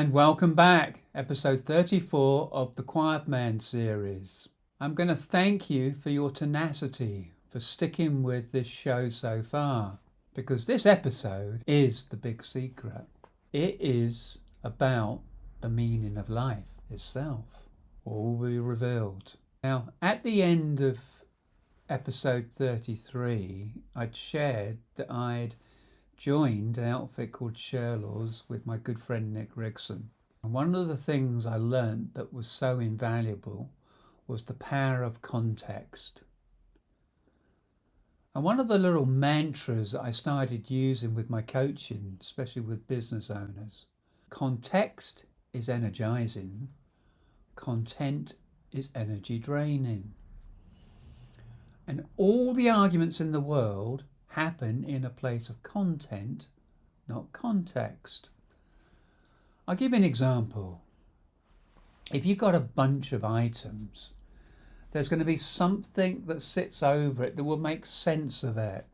And welcome back, episode 34 of the Quiet Man series. I'm going to thank you for your tenacity, for sticking with this show so far, because this episode is the big secret. It is about the meaning of life itself. All will be revealed. Now, at the end of episode 33, I'd shared that I'd joined an outfit called Sherlaw's with my good friend Nick Rigson. And one of the things I learned that was so invaluable was the power of context. And one of the little mantras that I started using with my coaching, especially with business owners, context is energizing, content is energy draining. And all the arguments in the world happen in a place of content, not context. I'll give you an example. If you've got a bunch of items, there's going to be something that sits over it that will make sense of it.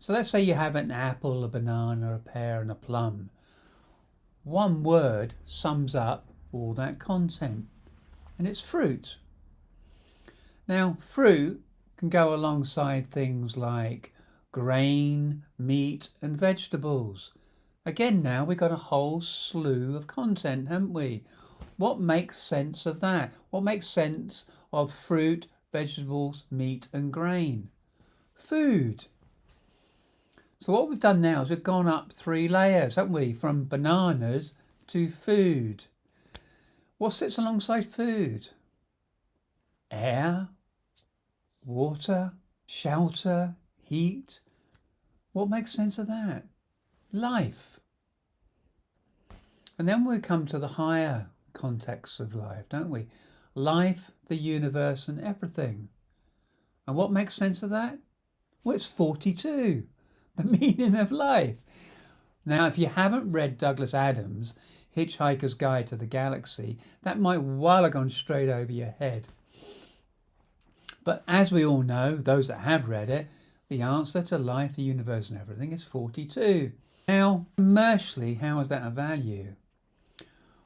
So let's say you have an apple, a banana, a pear and a plum. One word sums up all that content, and it's fruit. Now, fruit can go alongside things like grain, meat and vegetables. Again, now we've got a whole slew of content, haven't we? What makes sense of that? What makes sense of fruit, vegetables, meat and grain? Food. So what we've done now is we've gone up 3 layers, haven't we? From bananas to food. What sits alongside food? Air, water, shelter, heat. What makes sense of that? Life. And then we come to the higher context of life, don't we? Life, the universe and everything. And what makes sense of that? Well, it's 42. The meaning of life. Now, if you haven't read Douglas Adams' Hitchhiker's Guide to the Galaxy, that might well have gone straight over your head. But as we all know, those that have read it, the answer to life, the universe and everything is 42. Now, commercially, how is that a value?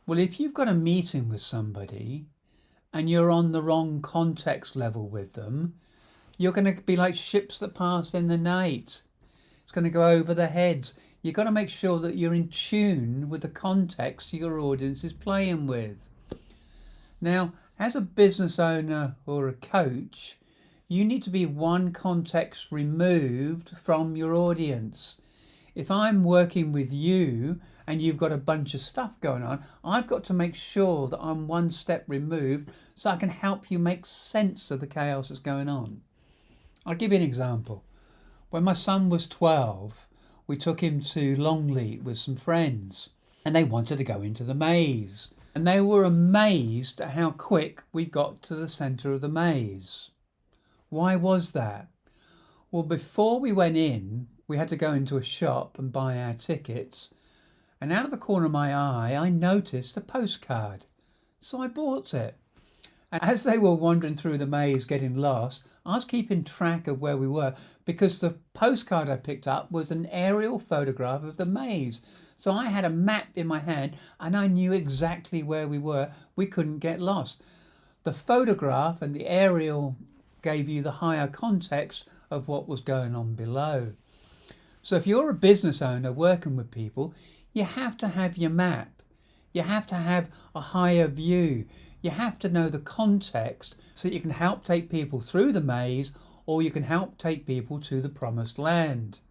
Well, if you've got a meeting with somebody and you're on the wrong context level with them, you're going to be like ships that pass in the night. It's going to go over their heads. You've got to make sure that you're in tune with the context your audience is playing with. Now, as a business owner or a coach, you need to be one context removed from your audience. If I'm working with you and you've got a bunch of stuff going on, I've got to make sure that I'm one step removed so I can help you make sense of the chaos that's going on. I'll give you an example. When my son was 12, we took him to Longleat with some friends and they wanted to go into the maze. And they were amazed at how quick we got to the centre of the maze. Why was that? Well, before we went in, we had to go into a shop and buy our tickets. And out of the corner of my eye, I noticed a postcard. So I bought it. And as they were wandering through the maze getting lost, I was keeping track of where we were because the postcard I picked up was an aerial photograph of the maze. So I had a map in my hand and I knew exactly where we were. We couldn't get lost. The photograph and the aerial gave you the higher context of what was going on below. So if you're a business owner working with people, you have to have your map. You have to have a higher view. You have to know the context so that you can help take people through the maze or you can help take people to the promised land.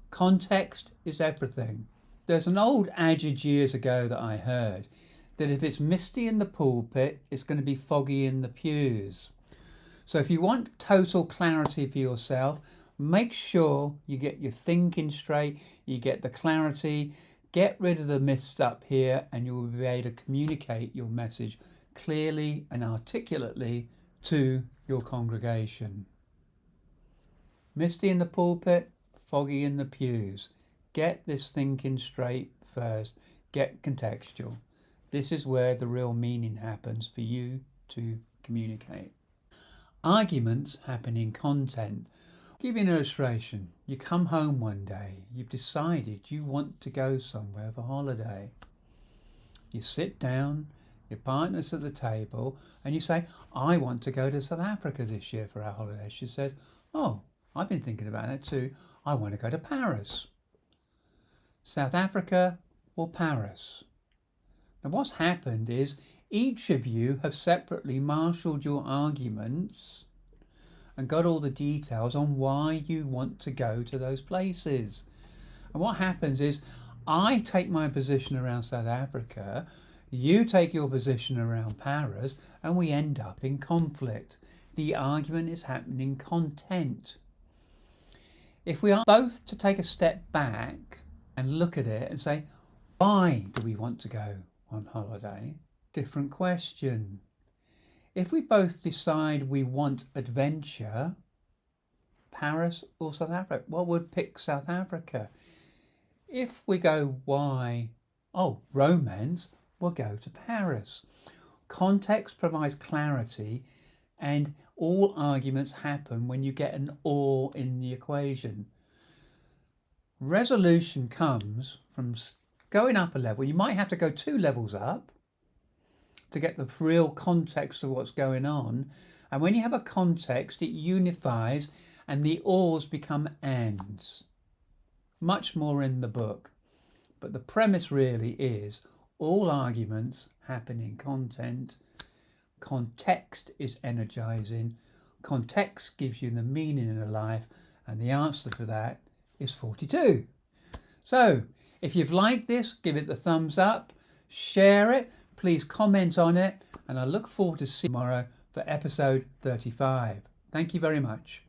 Context is everything. There's an old adage years ago that I heard that if it's misty in the pulpit, it's going to be foggy in the pews. So if you want total clarity for yourself, make sure you get your thinking straight, you get the clarity, get rid of the mist up here, and you will be able to communicate your message clearly and articulately to your congregation. Misty in the pulpit, foggy in the pews. Get this thinking straight first. Get contextual. This is where the real meaning happens for you to communicate. Arguments happen in content. I'll give you an illustration. You come home one day, you've decided you want to go somewhere for holiday. You sit down, your partner's at the table, and you say, I want to go to South Africa this year for our holiday. She says, oh, I've been thinking about that too. I want to go to Paris. South Africa or Paris? Now what's happened is each of you have separately marshalled your arguments and got all the details on why you want to go to those places. And what happens is I take my position around South Africa, you take your position around Paris, and we end up in conflict. The argument is happening content. If we are both to take a step back and look at it and say, why do we want to go on holiday? Different question. If we both decide we want adventure, Paris or South Africa, what would pick South Africa? If we go, why? Oh, romance, we'll go to Paris. Context provides clarity, and all arguments happen when you get an or in the equation. Resolution comes from going up a level. You might have to go 2 levels up to get the real context of what's going on. And when you have a context, it unifies and the ors become ands. Much more in the book. But the premise really is all arguments happen in content. Context is energizing. Context gives you the meaning in a life, and the answer to that is 42. So if you've liked this, give it the thumbs up, share it, please comment on it, and I look forward to seeing you tomorrow for episode 35. Thank you very much.